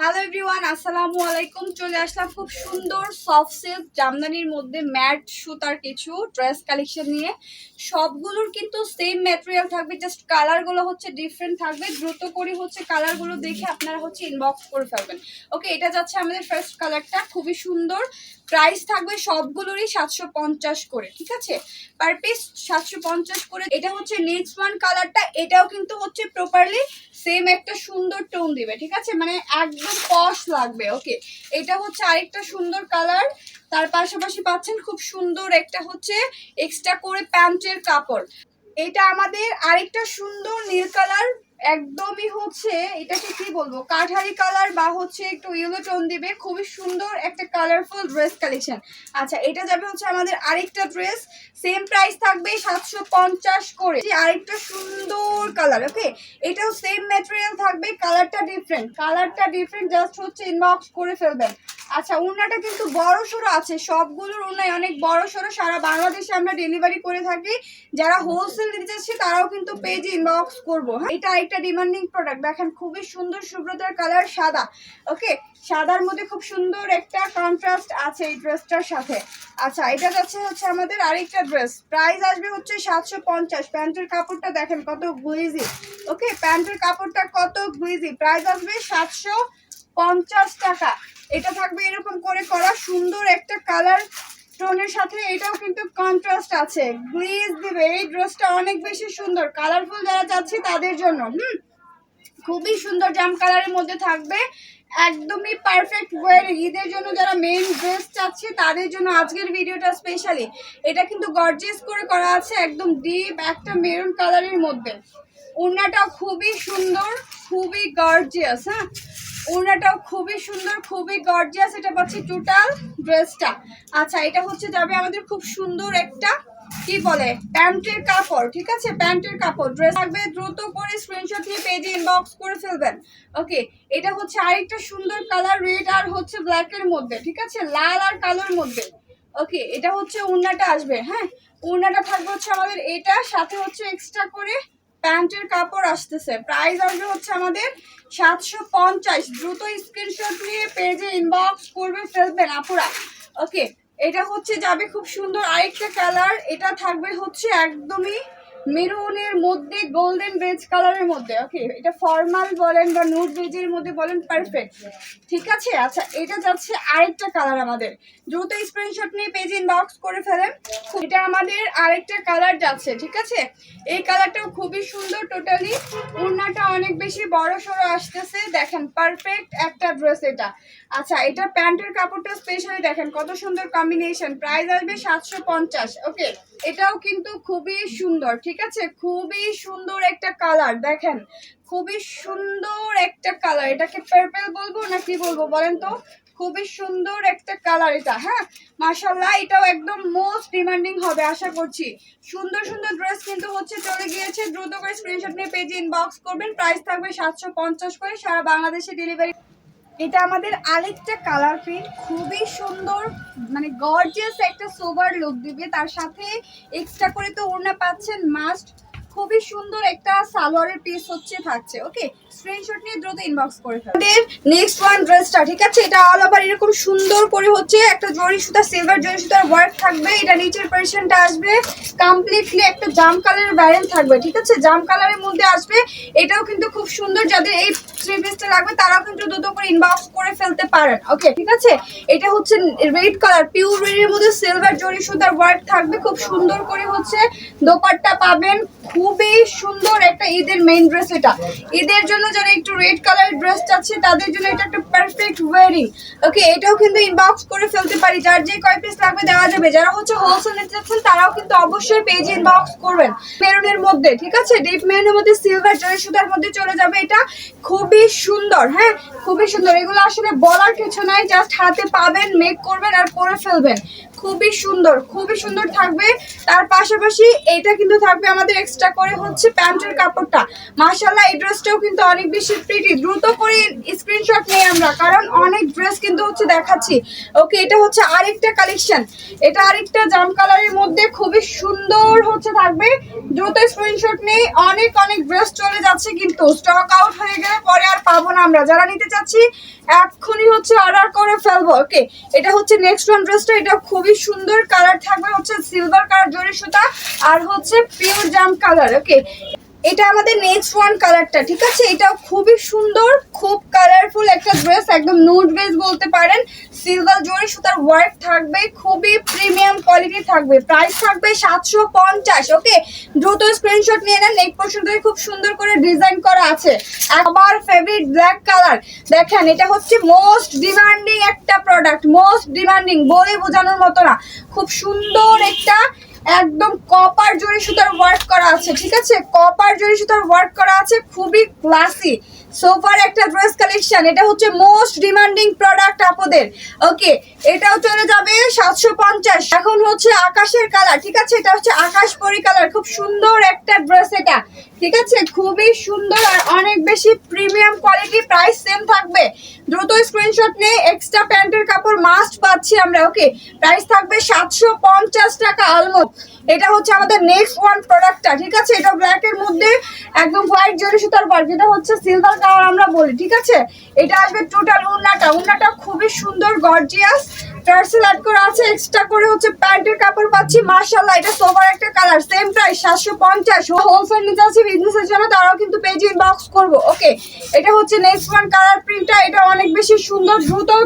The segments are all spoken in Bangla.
হ্যালো এভরিওয়ান, আসসালামু আলাইকুম। চলে আসলাম খুব সুন্দর সফট সিল্ক জামদানির মধ্যে ম্যাট সুতার কিছু ড্রেস কালেকশন নিয়ে। সবগুলোর কিন্তু সেম ম্যাটেরিয়াল থাকবে, জাস্ট কালারগুলো হচ্ছে ডিফারেন্ট থাকবে। দ্রুত করে হচ্ছে কালারগুলো দেখে আপনারা হচ্ছে ইনবক্স করে ফেলবেন। ওকে, এটা যাচ্ছে আমাদের ফার্স্ট কালারটা, খুবই সুন্দর। প্রাইস থাকবে সবগুলোরই 750 করে, ঠিক আছে, পার পিস 750 করে। এটা হচ্ছে নেক্সট ওয়ান কালারটা, এটাও কিন্তু হচ্ছে প্রপারলি সেম একটা সুন্দর টোন দিবে, ঠিক আছে, মানে একদম পশ লাগবে। ওকে, এটা হচ্ছে আরেকটা সুন্দর কালার। তার পাশাপাশি পাচ্ছেন খুব সুন্দর একটা হচ্ছে এক্সট্রা করে প্যান্টের কাপড়। এটা আমাদের আরেকটা সুন্দর নীল কালার, একদমই হচ্ছে এটাকে কি বলবো, কাঠারি কালার বা হচ্ছে একটু ইয়েলো টোন দিবে, খুবই সুন্দর একটা কালারফুল ড্রেস কালেকশন। আচ্ছা, এটা যাবে হচ্ছে আমাদের আরেকটা ড্রেস, সেম প্রাইস থাকবে 750 করে। আরেকটা সুন্দর কালার, ওকে, এটাও সেম ম্যাটেরিয়াল থাকবে, কালারটা ডিফারেন্ট, জাস্ট হচ্ছে ইনবক্স করে ফেলবেন। আচ্ছা, ওড়নাটা কিন্তু বড় সড়ো আছে, সবগুলোর ওড়নায় অনেক বড় সড়ো, সারা বাংলাদেশে আমরা ডেলিভারি করে থাকি। যারা হোলসেল নিতে চাচ্ছে তারাও কিন্তু পেজে ইনবক্স করবো। হ্যাঁ, এটা একটা ডিমান্ডিং প্রোডাক্ট, দেখেন খুবই সুন্দর সুব্রতার কালার, সাদা। ওকে, সাদার মধ্যে খুব সুন্দর একটা কন্ট্রাস্ট আছে এই ড্রেসটার সাথে। আচ্ছা, এটা যাচ্ছে হচ্ছে আমাদের আরেকটা ড্রেস, প্রাইস আসবে হচ্ছে 750। প্যান্টের কাপড়টা দেখেন কত গ্লেজি। ওকে, প্যান্টের কাপড়টা কত গ্লেজি, প্রাইস আসবে 750 টাকা। এটা থাকবে এরকম করে করা সুন্দর একটা কালার টোনের সাথে, এটাও কিন্তু কন্ট্রাস্ট আছে, গ্লেজ দিবে। এই ড্রেসটা অনেক বেশি সুন্দর, কালারফুল যারা চাচ্ছি তাদের জন্য। খুবই সুন্দর জাম কালারের মধ্যে থাকবে, একদমই পারফেক্ট ওয়ার। ঈদের জন্য যারা মেইন ড্রেস চাচ্ছে তাদের জন্য আজকের ভিডিওটা স্পেশালি। এটা কিন্তু গর্জিয়াস করে করা আছে, একদম ডিপ একটা মেরুন কালারের মধ্যে। ওড়নাটাও খুবই সুন্দর, খুবই গর্জিয়াস। হ্যাঁ, ওড়নাটাও খুবই সুন্দর, খুবই গর্জিয়াস। এটা পাচ্ছি টোটাল ড্রেসটা। আচ্ছা, এটা হচ্ছে যাবে আমাদের খুব সুন্দর একটা কি বলে প্যান্টের কাপড়, ঠিক আছে, প্যান্টের কাপড়। ড্রেস থাকবে, দ্রুত করে স্ক্রিনশট নিয়ে পেজে ইনবক্স করে ফেলবেন। ওকে, এটা হচ্ছে আরেকটা সুন্দর কালার, রেড আর হচ্ছে ব্ল্যাক এর মধ্যে, ঠিক আছে, লাল আর কালোর মধ্যে। ওকে, এটা হচ্ছে ওড়নাটা আসবে। হ্যাঁ, ওড়নাটা থাকবে হচ্ছে আমাদের এটা, সাথে হচ্ছে এক্সট্রা করে প্যান্টের কাপড় আসতেছে। প্রাইস আসবে হচ্ছে আমাদের 750। দ্রুত স্ক্রিনশট নিয়ে পেজে ইনবক্স করবে ফেলবেন আপুরা। ওকে, এটা হচ্ছে যাবে খুব সুন্দর আরেকটা কালার, এটা থাকবে হচ্ছে একদমই মেরুনের মধ্যে গোল্ডেন বেজ কালারের মধ্যে। ওকে, এটা ফর্মাল বলেন বা নুড বেজের মধ্যে বলেন, পারফেক্ট, ঠিক আছে। আচ্ছা, এটা যাচ্ছে আরেকটা কালার আমাদের, দ্রুত স্ক্রিনশট নিয়ে পেজ ইনবক্স করে ফেলেন। এটা আমাদের আরেকটা কালার যাচ্ছে, ঠিক আছে, এই কালারটাও খুবই সুন্দর। টোটালি ওড়নাটা অনেক বেশি বড় সড়ো আসতেছে, দেখেন পারফেক্ট একটা ড্রেস এটা। আচ্ছা, এটা প্যান্টের কাপড়টা স্পেশালি দেখেন কত সুন্দর কম্বিনেশন, প্রাইস আসবে 750। ওকে, এটাও কিন্তু খুবই সুন্দর, ঠিক আছে, খুবই সুন্দর একটা কালার, দেখেন খুবই সুন্দর একটা কালার। এটাকে পার্পল বলবো না কি বলবো বলেন তো, খুবই সুন্দর একটা কালার এটা। হ্যাঁ, মাশাআল্লাহ, এটাও একদম মোস্ট ডিমান্ডিং হবে আশা করছি। সুন্দর সুন্দর ড্রেস কিন্তু হচ্ছে চলে গিয়েছে, দ্রুত করে স্ক্রিনশট নিয়ে পেজে ইনবক্স করবেন। প্রাইস থাকবে 750 করে, সারা বাংলাদেশে ডেলিভারি। এটা আমাদের আরেকটা কালার প্রিন্ট, খুবই সুন্দর, মানে গর্জিয়াস একটা সোবার লুক দিবে, তার সাথে এক্সট্রা করে তো ওড়না পাচ্ছেন মাস্ট। খুবই সুন্দর একটা সালোয়ারের পিস হচ্ছে থাকছে। ওকে, স্ক্রিনশট নিয়ে দ্রুত ইনবক্স করে ফেলুন। নেক্সট ওয়ান ড্রেসটা, ঠিক আছে, এটা অল ওভার এরকম সুন্দর করে হচ্ছে একটা জরি সুতা, সিলভার জরি সুতার ওয়ার্ক থাকবে। এটা নিচের পোরশনটা আসবে কমপ্লিটলি একটা জাম কালারের ভ্যারিয়েন্ট থাকবে, ঠিক আছে, জাম কালারের মধ্যে আসবে। এটাও কিন্তু খুব সুন্দর, যাদের এই থ্রি পিসটা লাগবে তারাও কিন্তু দ্রুত করে ইনবক্স করে ফেলতে পারেন। ওকে, ঠিক আছে, এটা হচ্ছে রেড কালার, পিওর রেডের মধ্যে সিলভার জরি সুতার ওয়ার্ক থাকবে, খুব সুন্দর করে হচ্ছে দোপাট্টা পাবেন। খুবই সুন্দর একটা ঈদের মেইন ড্রেস এটা, ঈদের জন্য যারা একটু রেড কালার ড্রেস চাচ্ছে তাদের জন্য এটা একটা পারফেক্ট ওয়ারিং। ওকে, এটাও কিন্তু ইনবক্স করে ফেলতে পারি, যার যে কয় পিস লাগবে দেওয়া যাবে। যারা হচ্ছে হোলসেল নিতে চাচ্ছেন তারাও কিন্তু অবশ্যই পেজ ইনবক্স করবেন। মেরুনের মধ্যে, ঠিক আছে, ডিপ মেরুনের মধ্যে সিলভার জরি সুতার মধ্যে চলে যাবে, এটা খুবই সুন্দর। হ্যাঁ, খুবই সুন্দর, এগুলো আসলে বলার কিছু নাই, জাস্ট হাতে পাবেন, মেক করবেন আর পরে ফেলবেন। খুবই সুন্দর, খুবই সুন্দর থাকবে। তার পাশাপাশি এটা কিন্তু থাকবে আমাদের এক্সট্রা করে হচ্ছে প্যান্টের কাপড়টা। মাশাআল্লাহ, এই ড্রেসটাও কিন্তু অনেক বেশি প্রিটি, দ্রুত করে স্ক্রিনশট নেই আমরা, কারণ অনেক ড্রেস কিন্তু হচ্ছে দেখাচ্ছি। ওকে, এটা হচ্ছে আরেকটা কালেকশন, এটা আরেকটা জাম কালারের মধ্যে খুবই সুন্দর হচ্ছে থাকবে, দ্রুত স্ক্রিনশট নেই। অনেক অনেক ড্রেস চলে যাচ্ছে, কিন্তু স্টক আউট হয়ে গেলে পরে আর পাবো না আমরা। যারা নিতে চাচ্ছি এক্ষুনি হচ্ছে অর্ডার করে ফেলবো। ওকে, এটা হচ্ছে নেক্সট ওয়ান ড্রেসটা, এটা খুবই সুন্দর কালার থাকবে হচ্ছে সিলভার কালার জরি সুতা আর হচ্ছে পিওর জাম কালার। ওকে, এটা আমাদের নেক্সট ওয়ান কালারটা, ঠিক আছে? এটাও খুবই সুন্দর, খুব কালারফুল একটা ড্রেস, একদম নুড ড্রেস বলতে পারেন। সিলভার জরি সুতার ওয়ার্ক থাকবে, খুবই প্রিমিয়াম কোয়ালিটি থাকবে, প্রাইস থাকবে 750। ওকে, দ্রুত স্ক্রিনশট নিয়ে নেন। নেক পোর্শন থেকে খুব সুন্দর করে ডিজাইন করা আছে। আমার ফেভারিট ব্ল্যাক কালার, দেখেন এটা হচ্ছে মোস্ট ডিমান্ডিং একটা প্রোডাক্ট, মোস্ট ডিমান্ডিং বলে বোঝানোর মতো না। খুব সুন্দর একটা একদম কপার জরি সুতার ওয়ার্ক করা আছে, ঠিক আছে? কপার জরি সুতার ওয়ার্ক করা আছে, খুবই ক্লাসি সোফার একটা ড্রেস কালেকশন। এটা হচ্ছে মোস্ট ডিমান্ডিং প্রোডাক্ট আপনাদের। ওকে, এটাও চলে যাবে 750। এখন হচ্ছে আকাশের কালার, ঠিক আছে? এটা হচ্ছে আকাশ পরি কালার, খুব সুন্দর একটা ড্রেস এটা, ঠিক আছে? খুবই সুন্দর আর অনেক বেশি প্রিমিয়াম কোয়ালিটি, প্রাইস সেম থাকবে। দ্রুত স্ক্রিনশট নিয়ে এক্সট্রা প্যান্টের কাপড় মাস্ট পাচ্ছি আমরা। ওকে, প্রাইস থাকবে 750 টাকা অলমোস্ট। এটা হচ্ছে আমাদের নেক্সট ওয়ান প্রোডাক্টটা, ঠিক আছে? এটা ব্ল্যাক এর মধ্যে একদম হোয়াইট জরি সুতার ওয়ার্ক, যেটা হচ্ছে সিলভার কালার আমরা বলি, ঠিক আছে? এটা আসবে টোটাল উন্নাটা খুবই সুন্দর গর্জিয়াস টার্সেল অ্যাড করা আছে, এক্সট্রা করে হচ্ছে প্যান্টের কাপড় পাচ্ছি। মাশাআল্লাহ, এটা সোভার একটা কালার, সেম প্রাইস 750। হোলসেল নিতে আছে বিজনেসের জন্য, তারাও কিন্তু পেজ ইনবক্স করবো। ওকে, এটা হচ্ছে নেক্সট ওয়ান কালার প্রিন্টটা, এটা অনেক বেশি সুন্দর।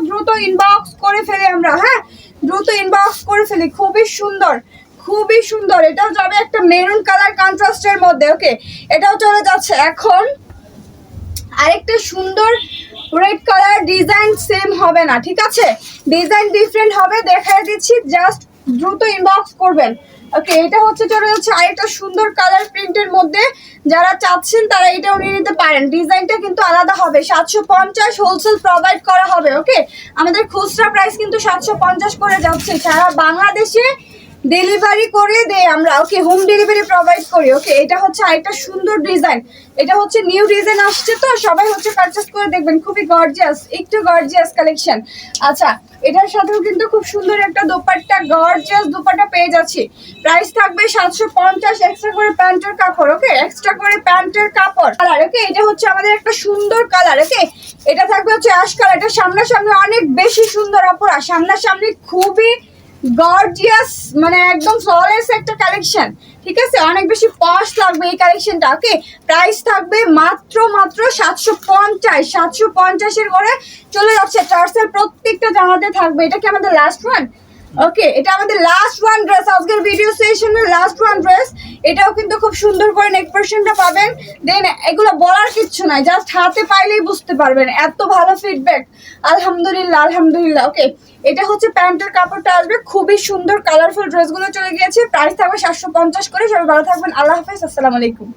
দ্রুত ইনবক্স করে ফেলি আমরা, হ্যাঁ দ্রুত ইনবক্স করে ফেলি, খুবই সুন্দর, খুবই সুন্দর। এটাও যাবে একটা মেরুন কালার কন্ট্রাস্টের মধ্যে। ওকে, এটাও চলে যাচ্ছে। এখন আরেকটা সুন্দর রেড কালার, ডিজাইন সেম হবে না, ঠিক আছে? ডিজাইন ডিফারেন্ট হবে, দেখাই দিচ্ছি, জাস্ট দ্রুত ইনবক্স করবেন। ওকে, এটা হচ্ছে চলে যাচ্ছে আরেকটা সুন্দর কালার প্রিন্টের মধ্যে, যারা চাচ্ছেন তারা এটাও নিয়ে নিতে পারেন। ডিজাইনটা কিন্তু আলাদা হবে, 750 হোলসেল প্রোভাইড করা হবে। ওকে, আমাদের খুচরা প্রাইস কিন্তু 750 করে যাচ্ছে, সারা বাংলাদেশে ডেলিভারি করে দেই আমরা। ওকে, হোম ডেলিভারি প্রোভাইড করি। ওকে, এটা হচ্ছে আরেকটা সুন্দর ডিজাইন, এটা হচ্ছে নিউ ডিজাইন আসছে, তো সবাই হচ্ছে পারচেস করে দেখবেন, খুবই গর্জিয়াস, একটু গর্জিয়াস কালেকশন। আচ্ছা, এটার সাথেও কিন্তু খুব সুন্দর একটা দোপাট্টা, গর্জিয়াস দোপাট্টা পেয়ে যাচ্ছি। প্রাইস থাকবে 750, এক্সট্রা করে প্যান্টের কাপড়। ওকে, এক্সট্রা করে প্যান্টের কাপড় কালার। ওকে, এটা হচ্ছে আমাদের একটা সুন্দর কালার। ওকে, এটা থাকবে হচ্ছে অ্যাশ কালার, এটা সামনাসামনি অনেক বেশি সুন্দর আপুরা, সামনাসামনি খুবই গর্জিয়াস, মানে একদম ফ্ললেস একটা কালেকশন, ঠিক আছে? অনেক বেশি পশ লাগবে এই কালেকশনটা। ওকে, প্রাইস থাকবে মাত্র 750। 750 এর করে চলে যাচ্ছে। টার্সেল প্রত্যেকটা জামাতে থাকবে। এটা কি আমাদের লাস্ট ওয়ান? ওকে, এটা আমাদের লাস্ট ওয়ান ড্রেস, আজকের ভিডিও সেশনের লাস্ট ওয়ান ড্রেস। এটাও কিন্তু খুব সুন্দর করে নেক পোর্শনটা পাবেন। দেন এগুলো বলার কিচ্ছু নাই, জাস্ট হাতে পাইলেই বুঝতে পারবেন, এত ভালো ফিডব্যাক, আলহামদুলিল্লাহ আলহামদুলিল্লাহ। ওকে, এটা হচ্ছে প্যান্টের কাপড়টা আসবে, খুবই সুন্দর কালারফুল ড্রেসগুলো চলে গিয়েছে। প্রাইস থাকবে 750 করে। সবাই ভালো থাকবেন, আল্লাহ হাফেজ, আসসালামু আলাইকুম।